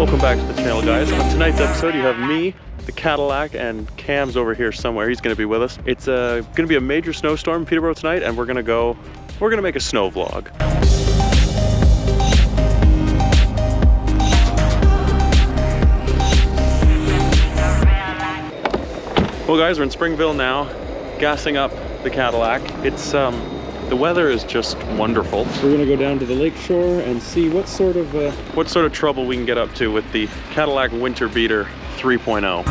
Welcome back to the channel, guys. On tonight's episode, you have me, the Cadillac, and Cam's over here somewhere. He's going to be with us. It's going to be a major snowstorm in Peterborough tonight, and we're going to make a snow vlog. Well, guys, we're in Springville now, gassing up the Cadillac. It's the weather is just wonderful. We're gonna go down to the lake shore and see what sort of trouble we can get up to with the Cadillac Winter Beater 3.0.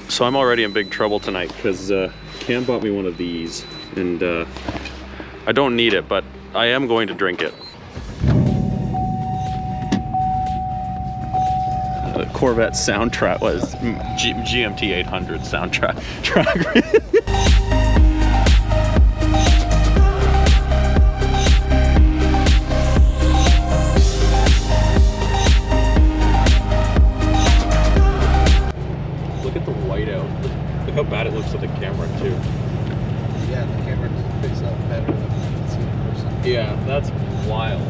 So I'm already in big trouble tonight because Cam bought me one of these, and I don't need it, but I am going to drink it. The Corvette soundtrack was GMT 800 soundtrack. Look at the whiteout. Look how bad it looks with the camera too. Yeah, the camera picks up better than you can see in person. Yeah, that's wild.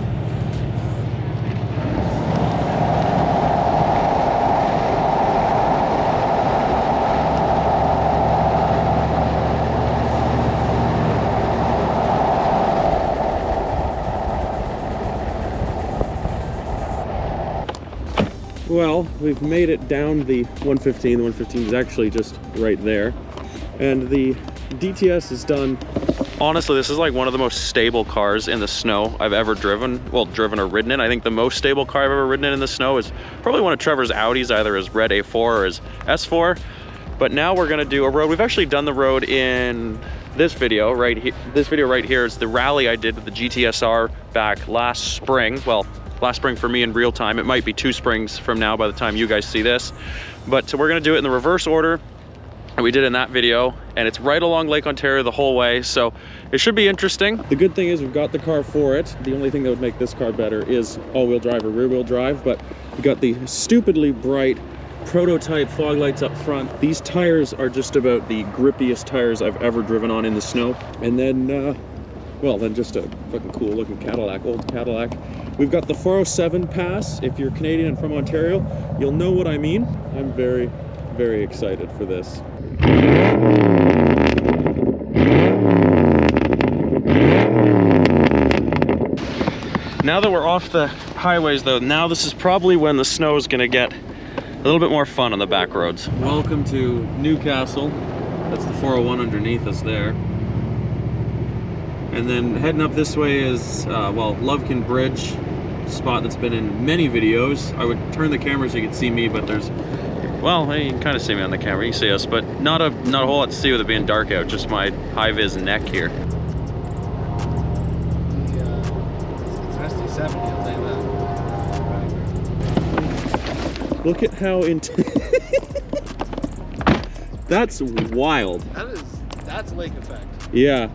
Well, we've made it down the 115. The 115 is actually just right there. And the DTS is done. Honestly, this is like one of the most stable cars in the snow I've ever driven. Well, driven or ridden in. I think the most stable car I've ever ridden in the snow is probably one of Trevor's Audis, either his red A4 or his S4. But now we're gonna do a road. We've actually done the road in this video right here. This video right here is the rally I did with the GTSR back last spring. Well, last spring for me in real time. It might be 2 springs from now by the time you guys see this. But so we're gonna do it in the reverse order and we did in that video, and it's right along Lake Ontario the whole way, so it should be interesting. The good thing is we've got the car for it. The only thing that would make this car better is all-wheel drive or rear-wheel drive, but we got the stupidly bright prototype fog lights up front. These tires are just about the grippiest tires I've ever driven on in the snow. And then well, then just a fucking cool looking Cadillac, old Cadillac. We've got the 407 pass. If you're Canadian and from Ontario, you'll know what I mean. I'm very, very excited for this. Now that we're off the highways though, now this is probably when the snow is gonna get a little bit more fun on the back roads. Welcome to Newcastle. That's the 401 underneath us there. And then heading up this way is, well, Lovekin Bridge, spot that's been in many videos. I would turn the camera so you could see me, but there's, well, you can kind of see me on the camera, you can see us, but not a whole lot to see with it being dark out, just my high-vis neck here. It's Rusty 70, I'll tell you that. Look at how that's wild. That's lake effect. Yeah.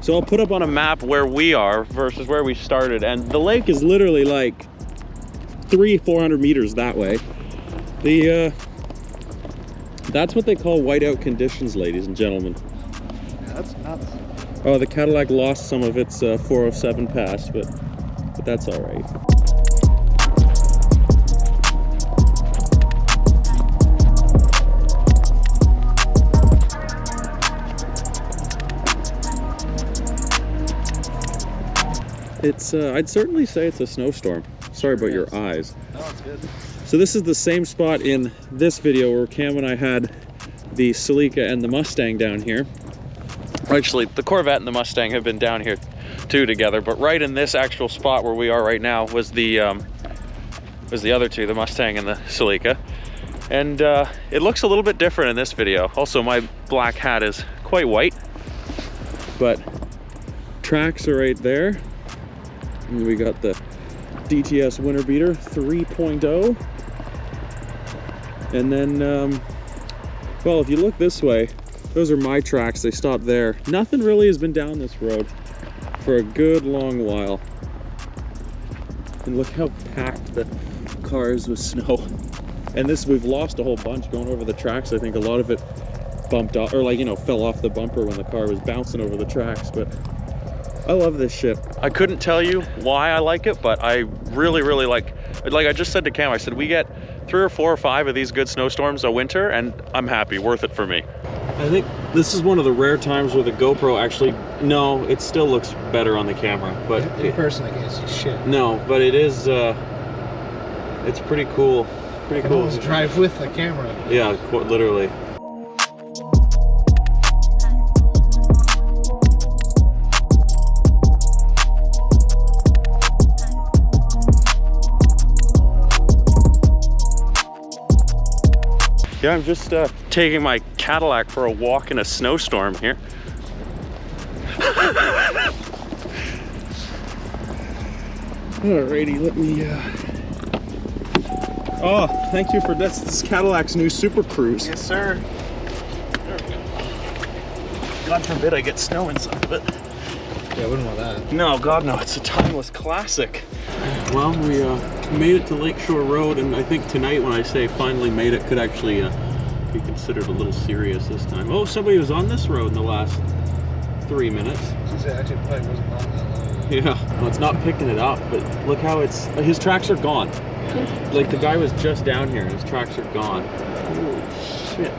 So I'll put up on a map where we are versus where we started, and the lake is literally like 300-400 meters that way. That's what they call whiteout conditions, ladies and gentlemen. Yeah, that's nuts. Oh, the Cadillac lost some of its 407 pass, but that's all right. It's, I'd certainly say it's a snowstorm. Sorry about your eyes. No, it's good. So this is the same spot in this video where Cam and I had the Celica and the Mustang down here. Actually, the Corvette and the Mustang have been down here too together, but right in this actual spot where we are right now was the other two, the Mustang and the Celica. And it looks a little bit different in this video. Also, my black hat is quite white, but tracks are right there. And we got the DTS Winter Beater 3.0. And then, well, if you look this way, those are my tracks. They stop there. Nothing really has been down this road for a good long while. And look how packed the car is with snow. And this, we've lost a whole bunch going over the tracks. I think a lot of it bumped off, or like, you know, fell off the bumper when the car was bouncing over the tracks. But I love this shit. I couldn't tell you why I like it, but I really, really like I just said to Cam, I said, we get 3 or 4 or 5 of these good snowstorms a winter, and I'm happy, worth it for me. I think this is one of the rare times where the GoPro actually, no, it still looks better on the camera, but in person I can't see shit. No, but it is, it's pretty cool. Pretty cool. Almost drive with the camera. Yeah, literally. Yeah, I'm just taking my Cadillac for a walk in a snowstorm here. Alrighty, let me Oh, thank you for this. This is Cadillac's new Super Cruise. Yes, sir. There we go. God forbid I get snow inside of it. Yeah, I wouldn't want that. No, God no, it's a timeless classic. Well, we made it to Lakeshore Road, and I think tonight when I say finally made it could actually be considered a little serious this time. Oh, somebody was on this road in the last 3 minutes. Actually, probably wasn't on that long. Yeah, well, it's not picking it up, but look how it's, his tracks are gone. Yeah. Like the guy was just down here and his tracks are gone. Holy shit.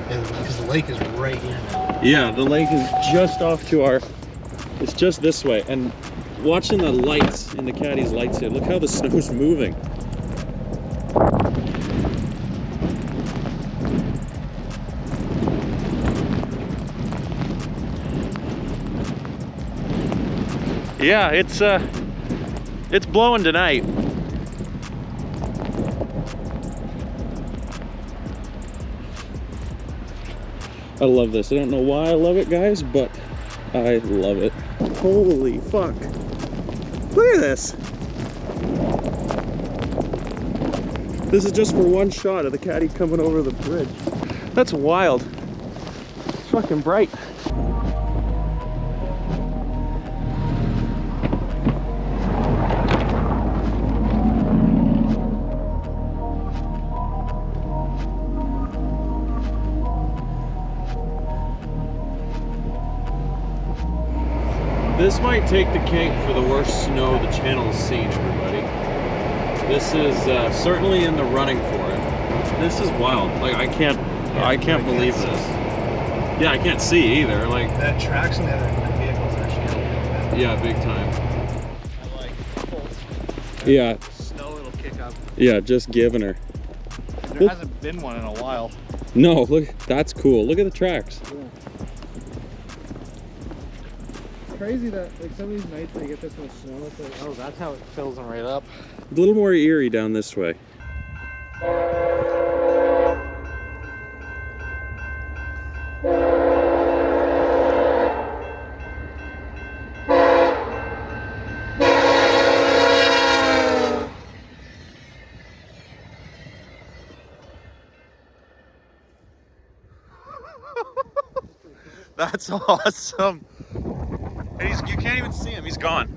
Yeah, because the lake is right here now. Yeah, the lake is just off to our, it's just this way. And watching the lights in the Caddy's lights here, look how the snow's moving. Yeah, it's blowing tonight. I love this. I don't know why I love it, guys, but I love it. Holy fuck. Look at this. This is just for one shot of the Caddy coming over the bridge. That's wild. It's fucking bright. This might take the cake for the worst snow the channel's seen, everybody. This is certainly in the running for it. This is wild. Like I can't believe this. Yeah, I can't see either. Like that traction the other vehicles actually. Yeah, big time. I like Colts. Yeah. Snow it'll kick up. Yeah, just giving her. There hasn't been one in a while. No, look, that's cool. Look at the tracks. Yeah. Crazy that like some of these nights they get this much snow, it's like, oh, that's how it fills them right up. A little more eerie down this way. That's awesome. And you can't even see him, he's gone.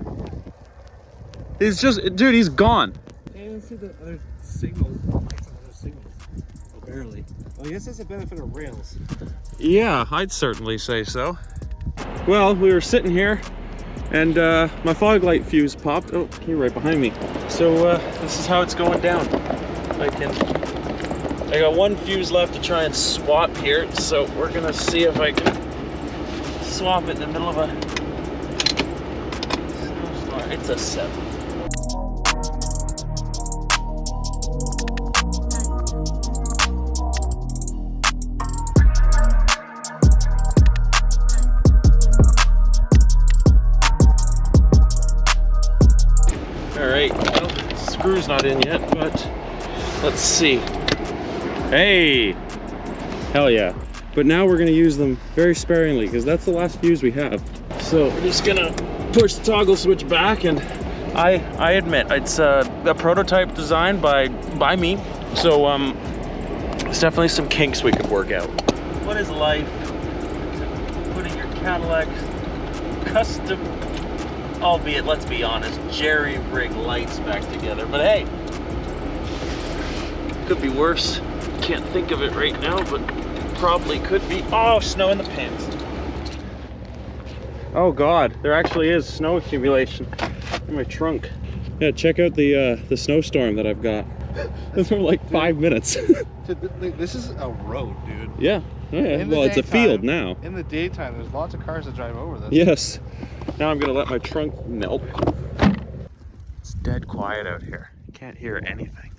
He's just, dude, he's gone. Can't even see the other signals. Other signals. Oh, barely. Well, I guess that's the benefit of rails. Yeah, I'd certainly say so. Well, we were sitting here and my fog light fuse popped. Oh, okay, right behind me. So this is how it's going down. I got one fuse left to try and swap here, so we're gonna see if I can swap it in the middle of a snowstorm. It's a 7. All right, well, the screw's not in yet, but let's see. Hey, hell yeah. But now we're gonna use them very sparingly because that's the last fuse we have. So we're just gonna push the toggle switch back, and I admit it's a prototype designed by me. So there's definitely some kinks we could work out. What is life? Putting your Cadillac custom, albeit let's be honest, jerry-rig lights back together. But hey, could be worse. Can't think of it right now, but probably could be. Oh, snow in the pants. Oh God, there actually is snow accumulation in my trunk. Yeah, check out the snowstorm that I've got. This for like 5 minutes. This is a road, dude. Yeah. Oh, yeah. Well, it's a field now. In the daytime, there's lots of cars that drive over this. Yes. Now I'm gonna let my trunk melt. It's dead quiet out here. You can't hear anything.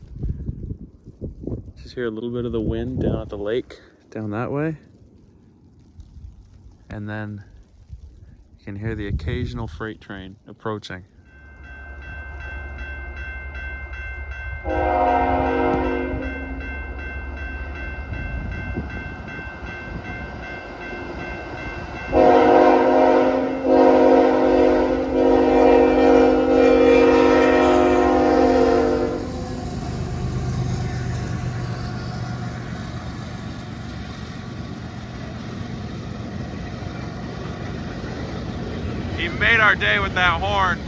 Just hear a little bit of the wind down at the lake, down that way. And then you can hear the occasional freight train approaching. He made our day with that horn.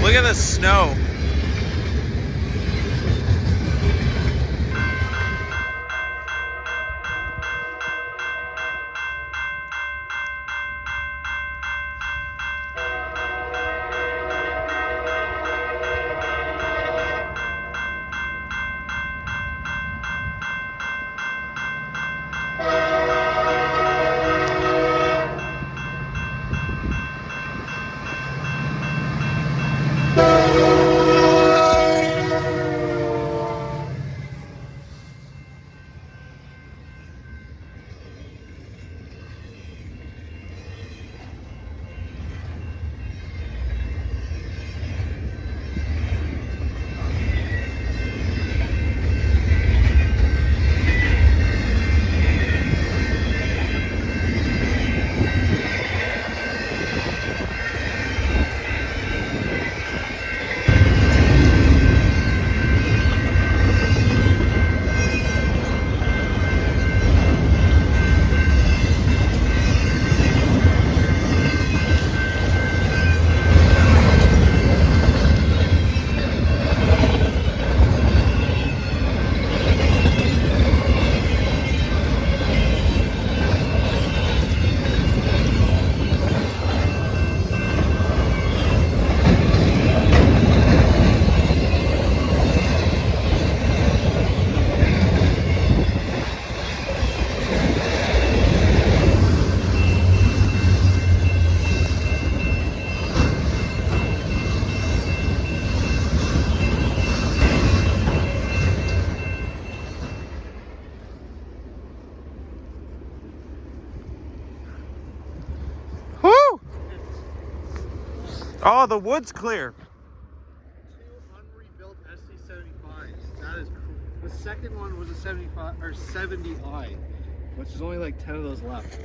Look at the snow. Oh, the wood's clear. Two unrebuilt SC75s. That is cool. The second one was a 75 or 70i, which is only like 10 of those left.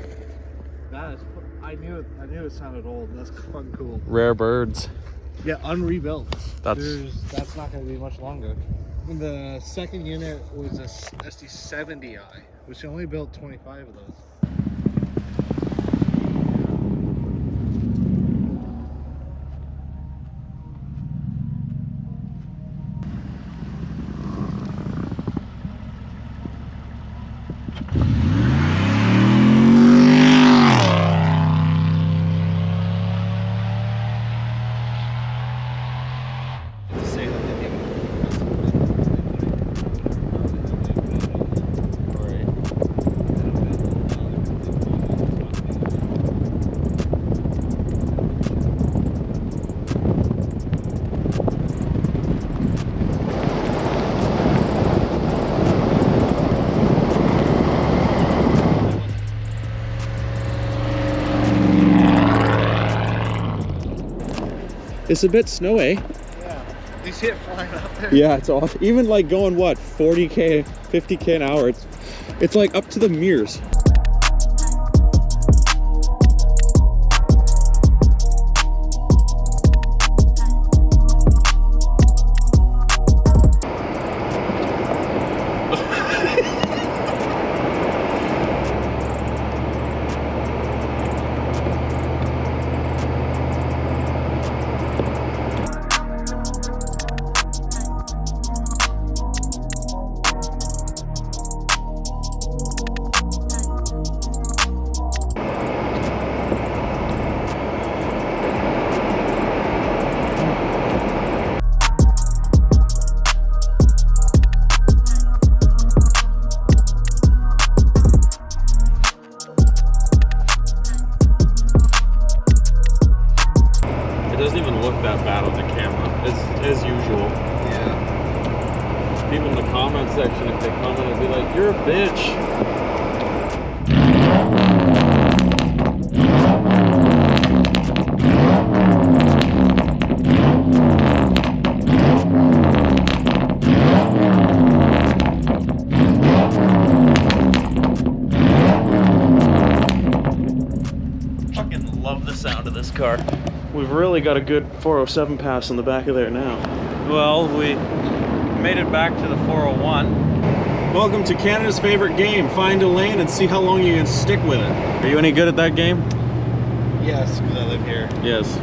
That is. I knew it sounded old. That's fun, cool. Rare birds. Yeah, unrebuilt. That's not going to be much longer. And the second unit was a SD70i, which only built 25 of those. It's a bit snowy. Yeah. You see it flying up there? Yeah, it's awesome. Even like going what, 40k, 50k an hour. It's like up to the mirrors. Fucking love the sound of this car. We've really got a good 407 pass on the back of there now. Well, we made it back to the 401. Welcome to Canada's favorite game. Find a lane and see how long you can stick with it. Are you any good at that game? Yes, because I live here. Yes.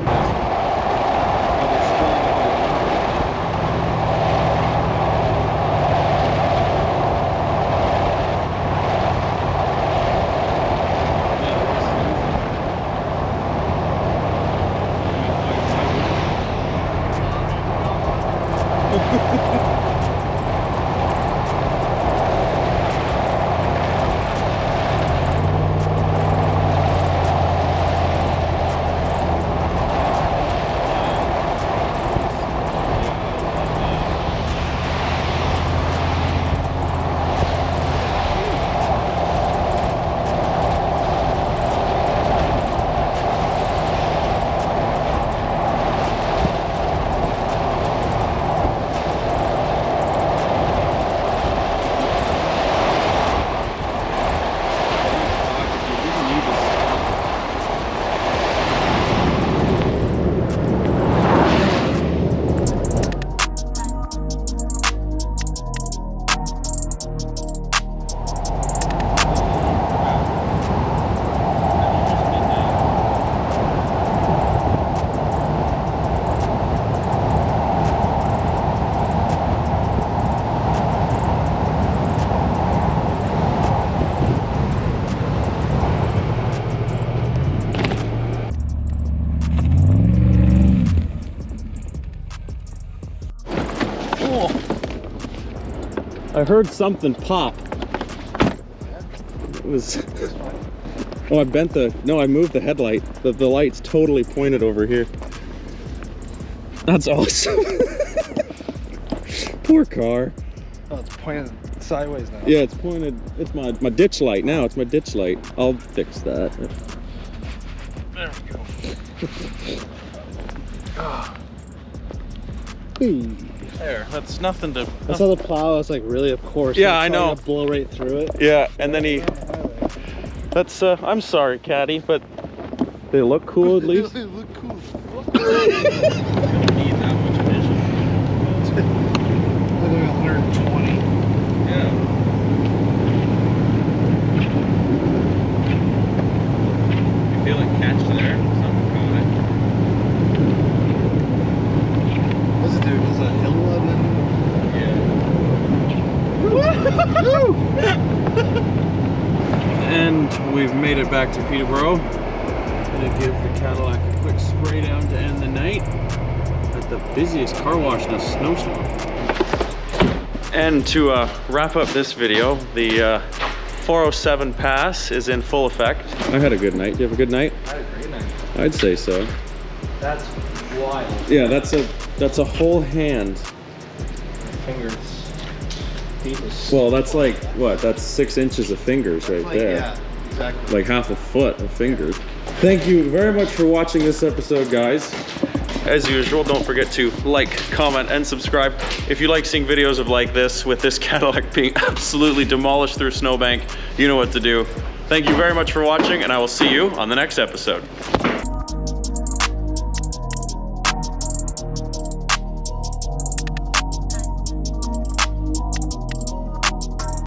I heard something pop. It was... Oh, I bent the... No, I moved the headlight. The light's totally pointed over here. That's awesome. Poor car. Oh, it's pointed sideways now. Yeah, it's pointed... It's my ditch light now. It's my ditch light. I'll fix that. There we go. Hey. There, that's nothing to... I saw the plow, I was like, really, of course. Yeah, I know. Blow right through it. Yeah, and then he... That's, I'm sorry, Caddy, but they look cool at least. They look cool. You don't need that much vision. Like 120. Yeah. You feel it catch there? Something caught it. What's it do? Is that hill And we've made it back to Peterborough. Gonna give the Cadillac a quick spray down to end the night at the busiest car wash in a snowstorm. And to wrap up this video, the 407 pass is in full effect. I had a good night. Do you have a good night? I had a great night. I'd say so. That's wild. Yeah, that's a whole hand. Fingers. Well, that's like, what? That's 6 inches of fingers right there. Yeah, exactly. Like half a foot of fingers. Thank you very much for watching this episode, guys. As usual, don't forget to like, comment, and subscribe. If you like seeing videos of like this, with this Cadillac being absolutely demolished through a snowbank, you know what to do. Thank you very much for watching, and I will see you on the next episode.